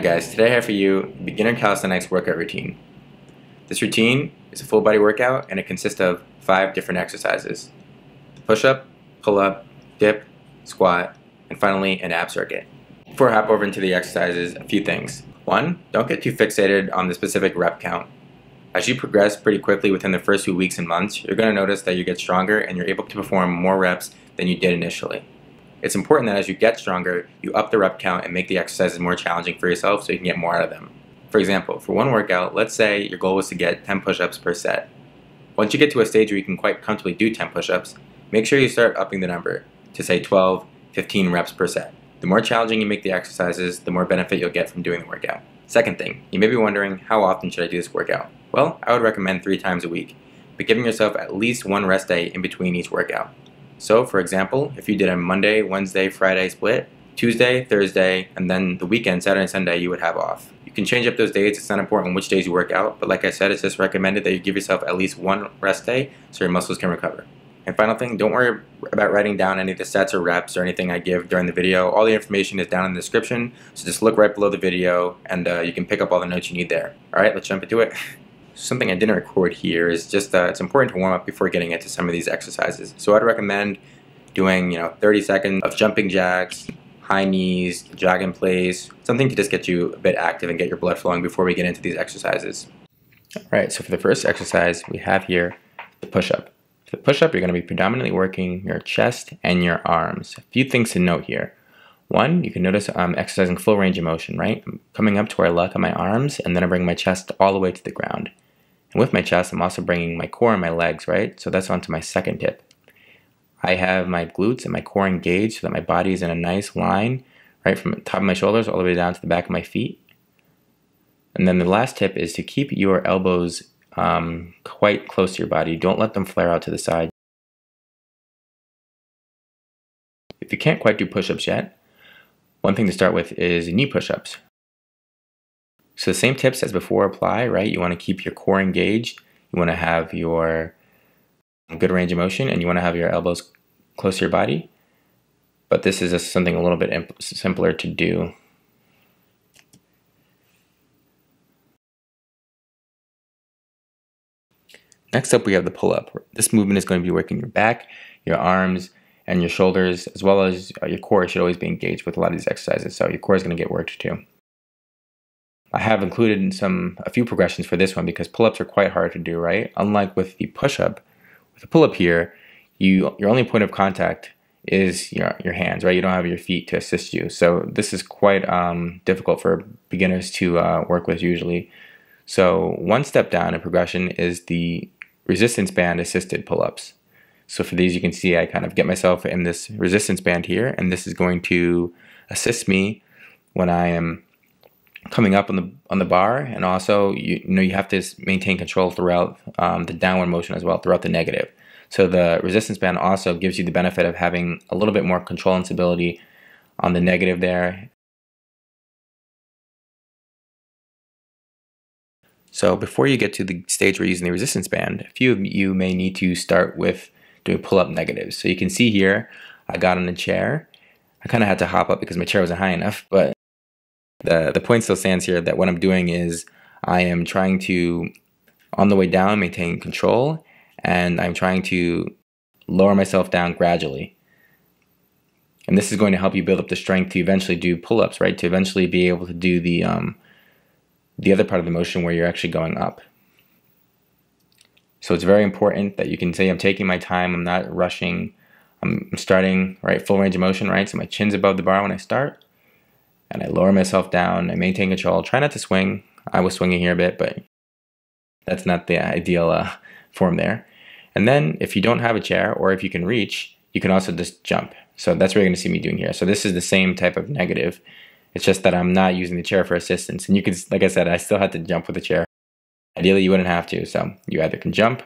Hi guys, today I have for you beginner calisthenics workout routine. This routine is a full body workout and it consists of 5 different exercises. The push-up, pull-up, dip, squat, and finally an ab circuit. Before I hop over into the exercises, a few things. 1. Don't get too fixated on the specific rep count. As you progress pretty quickly within the first few weeks and months, you're going to notice that you get stronger and you're able to perform more reps than you did initially. It's important that as you get stronger, you up the rep count and make the exercises more challenging for yourself so you can get more out of them. For example, for one workout, let's say your goal was to get 10 push-ups per set. Once you get to a stage where you can quite comfortably do 10 push-ups, make sure you start upping the number to say 12, 15 reps per set. The more challenging you make the exercises, the more benefit you'll get from doing the workout. Second thing, you may be wondering, how often should I do this workout? Well, I would recommend 3 times a week, but giving yourself at least one rest day in between each workout. So, for example, if you did a Monday, Wednesday, Friday split, Tuesday, Thursday, and then the weekend, Saturday and Sunday, you would have off. You can change up those days. It's not important which days you work out, but like I said, it's just recommended that you give yourself at least one rest day so your muscles can recover. And final thing, don't worry about writing down any of the sets or reps or anything I give during the video. All the information is down in the description, so just look right below the video and you can pick up all the notes you need there. Alright, let's jump into it. Something I didn't record here is just it's important to warm up before getting into some of these exercises. So I'd recommend doing 30 seconds of jumping jacks, high knees, jog in place, something to just get you a bit active and get your blood flowing before we get into these exercises. Alright, so for the first exercise we have here the push-up. For the push-up, you're going to be predominantly working your chest and your arms. A few things to note here. One, you can notice I'm exercising full range of motion, right? I'm coming up to where I lock on my arms, and then I bring my chest all the way to the ground. And with my chest, I'm also bringing my core and my legs, right? So that's onto my second tip. I have my glutes and my core engaged so that my body is in a nice line, right, from the top of my shoulders all the way down to the back of my feet. And then the last tip is to keep your elbows quite close to your body. Don't let them flare out to the side. If you can't quite do push-ups yet, one thing to start with is knee push-ups. So the same tips as before apply, right? You want to keep your core engaged, you want to have your good range of motion, and you want to have your elbows close to your body. But this is just something a little bit simpler to do. Next up, we have the pull-up. This movement is going to be working your back, your arms, and your shoulders, as well as your core should always be engaged with a lot of these exercises, so your core is going to get worked too. I have included a few progressions for this one because pull-ups are quite hard to do, right? Unlike with the push-up, with the pull-up here, your only point of contact is your hands, right? You don't have your feet to assist you. So this is quite difficult for beginners to work with usually. So one step down in progression is the resistance band assisted pull-ups. So for these, you can see I kind of get myself in this resistance band here, and this is going to assist me when I am coming up on the bar, and also you have to maintain control throughout the downward motion as well, throughout the negative. So the resistance band also gives you the benefit of having a little bit more control and stability on the negative there. So before you get to the stage where you're using the resistance band, a few of you may need to start with doing pull-up negatives. So you can see here, I got on a chair. I kind of had to hop up because my chair wasn't high enough, but the point still stands here that what I'm doing is I am trying to, on the way down, maintain control, and I'm trying to lower myself down gradually. And this is going to help you build up the strength to eventually do pull-ups, right? To eventually be able to do the other part of the motion where you're actually going up. So it's very important that you can say I'm taking my time, I'm not rushing, I'm starting, right, full range of motion, right? So my chin's above the bar when I start, and I lower myself down, I maintain control, try not to swing. I was swinging here a bit, but that's not the ideal form there. And then if you don't have a chair, or if you can reach, you can also just jump. So that's what you're going to see me doing here. So this is the same type of negative. It's just that I'm not using the chair for assistance. And you can, like I said, I still had to jump with the chair. Ideally, you wouldn't have to. So you either can jump,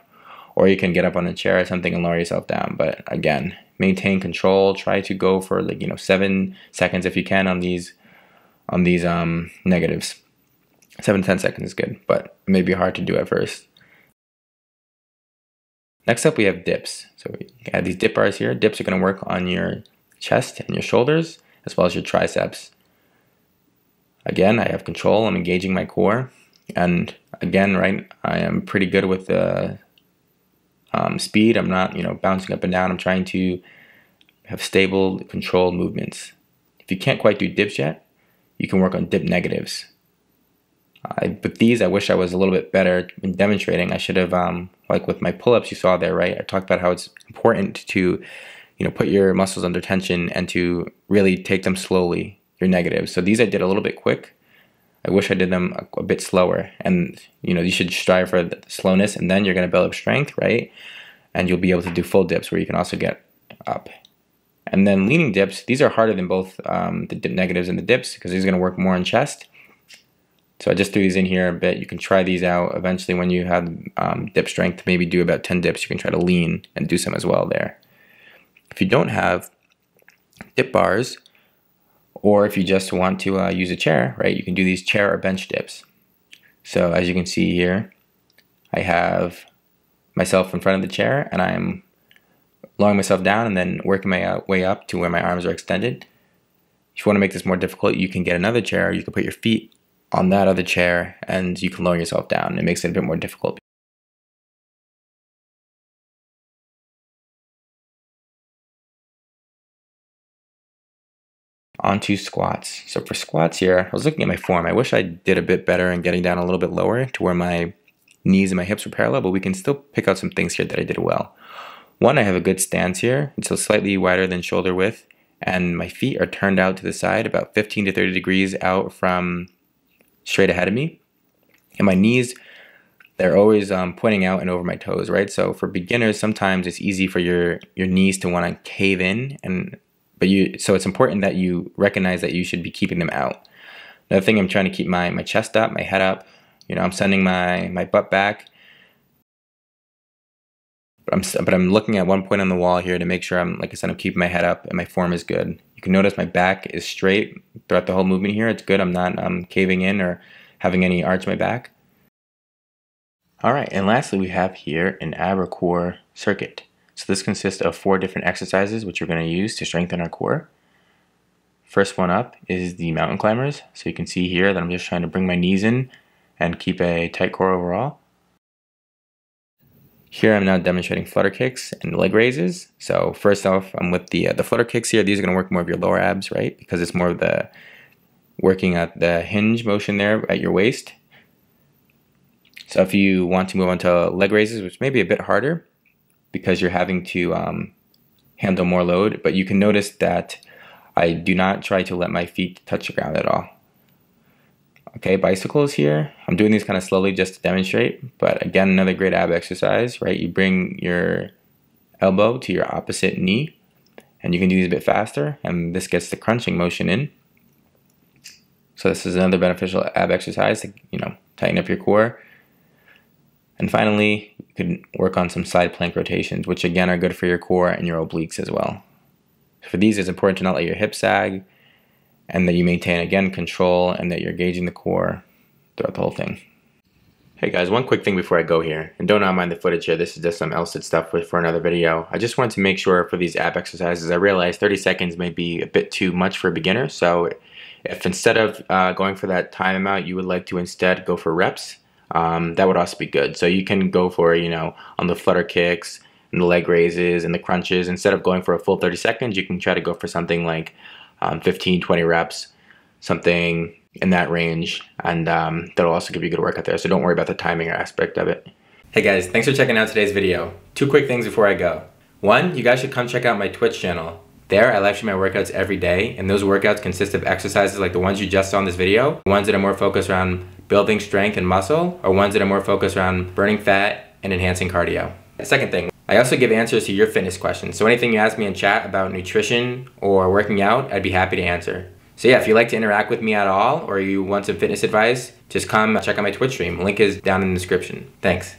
or you can get up on a chair or something and lower yourself down. But again, maintain control. Try to go for 7 seconds if you can on these negatives. 7 to 10 seconds is good, but it may be hard to do at first. Next up, we have dips. So we have these dip bars here. Dips are going to work on your chest and your shoulders, as well as your triceps. Again, I have control, I'm engaging my core, and again, right, I am pretty good with the speed. I'm not, bouncing up and down. I'm trying to have stable, controlled movements. If you can't quite do dips yet, you can work on dip negatives. With these, I wish I was a little bit better in demonstrating. I should have, like with my pull-ups you saw there, right? I talked about how it's important to, put your muscles under tension and to really take them slowly, your negatives. So these I did a little bit quick. I wish I did them a bit slower. And, you should strive for the slowness, and then you're going to build up strength, right? And you'll be able to do full dips where you can also get up. And then leaning dips, these are harder than both the dip negatives and the dips because these are going to work more in chest. So I just threw these in here a bit. You can try these out eventually when you have dip strength. Maybe do about 10 dips. You can try to lean and do some as well there. If you don't have dip bars, or if you just want to use a chair, right, you can do these chair or bench dips. So as you can see here, I have myself in front of the chair and I'm lowering myself down and then working my way up to where my arms are extended. If you want to make this more difficult, you can get another chair. You can put your feet on that other chair and you can lower yourself down. It makes it a bit more difficult. On to squats. So for squats here, I was looking at my form. I wish I did a bit better in getting down a little bit lower to where my knees and my hips were parallel, but we can still pick out some things here that I did well. One, I have a good stance here. It's so slightly wider than shoulder width, and my feet are turned out to the side about 15 to 30 degrees out from straight ahead of me. And my knees, they're always pointing out and over my toes, right? So for beginners, sometimes it's easy for your knees to want to cave in, so it's important that you recognize that you should be keeping them out. Another thing, I'm trying to keep my chest up, my head up. I'm sending my butt back. But I'm looking at one point on the wall here to make sure like I said, I'm keeping my head up and my form is good. You can notice my back is straight throughout the whole movement here. It's good. I'm not caving in or having any arch in my back. All right, and lastly, we have here an ab or core circuit. So this consists of 4 different exercises which we're going to use to strengthen our core. First one up is the mountain climbers. So you can see here that I'm just trying to bring my knees in and keep a tight core overall. Here I'm now demonstrating flutter kicks and leg raises. So first off, I'm with the flutter kicks here. These are going to work more of your lower abs, right? Because it's more of the working at the hinge motion there at your waist. So if you want to move on to leg raises, which may be a bit harder because you're having to handle more load, but you can notice that I do not try to let my feet touch the ground at all. Okay, bicycles here. I'm doing these kind of slowly just to demonstrate, but again, another great ab exercise, right? You bring your elbow to your opposite knee, and you can do these a bit faster, and this gets the crunching motion in. So this is another beneficial ab exercise to, tighten up your core. And finally, you could work on some side plank rotations, which again are good for your core and your obliques as well. For these, it's important to not let your hips sag, and that you maintain, again, control, and that you're engaging the core throughout the whole thing. Hey guys, one quick thing before I go here, and don't mind the footage here, this is just some LSIT stuff for another video. I just wanted to make sure for these ab exercises, I realized 30 seconds may be a bit too much for a beginner, so if instead of going for that time amount, you would like to instead go for reps, that would also be good. So you can go for, on the flutter kicks, and the leg raises, and the crunches, instead of going for a full 30 seconds, you can try to go for something like 15, 20 reps, something in that range, and that'll also give you a good workout there, so don't worry about the timing aspect of it. Hey guys, thanks for checking out today's video. 2 quick things before I go. 1, you guys should come check out my Twitch channel. There, I live stream my workouts every day, and those workouts consist of exercises like the ones you just saw in this video, ones that are more focused around building strength and muscle, or ones that are more focused around burning fat and enhancing cardio. Second thing, I also give answers to your fitness questions, so anything you ask me in chat about nutrition or working out, I'd be happy to answer. So yeah, if you'd like to interact with me at all, or you want some fitness advice, just come check out my Twitch stream. Link is down in the description. Thanks.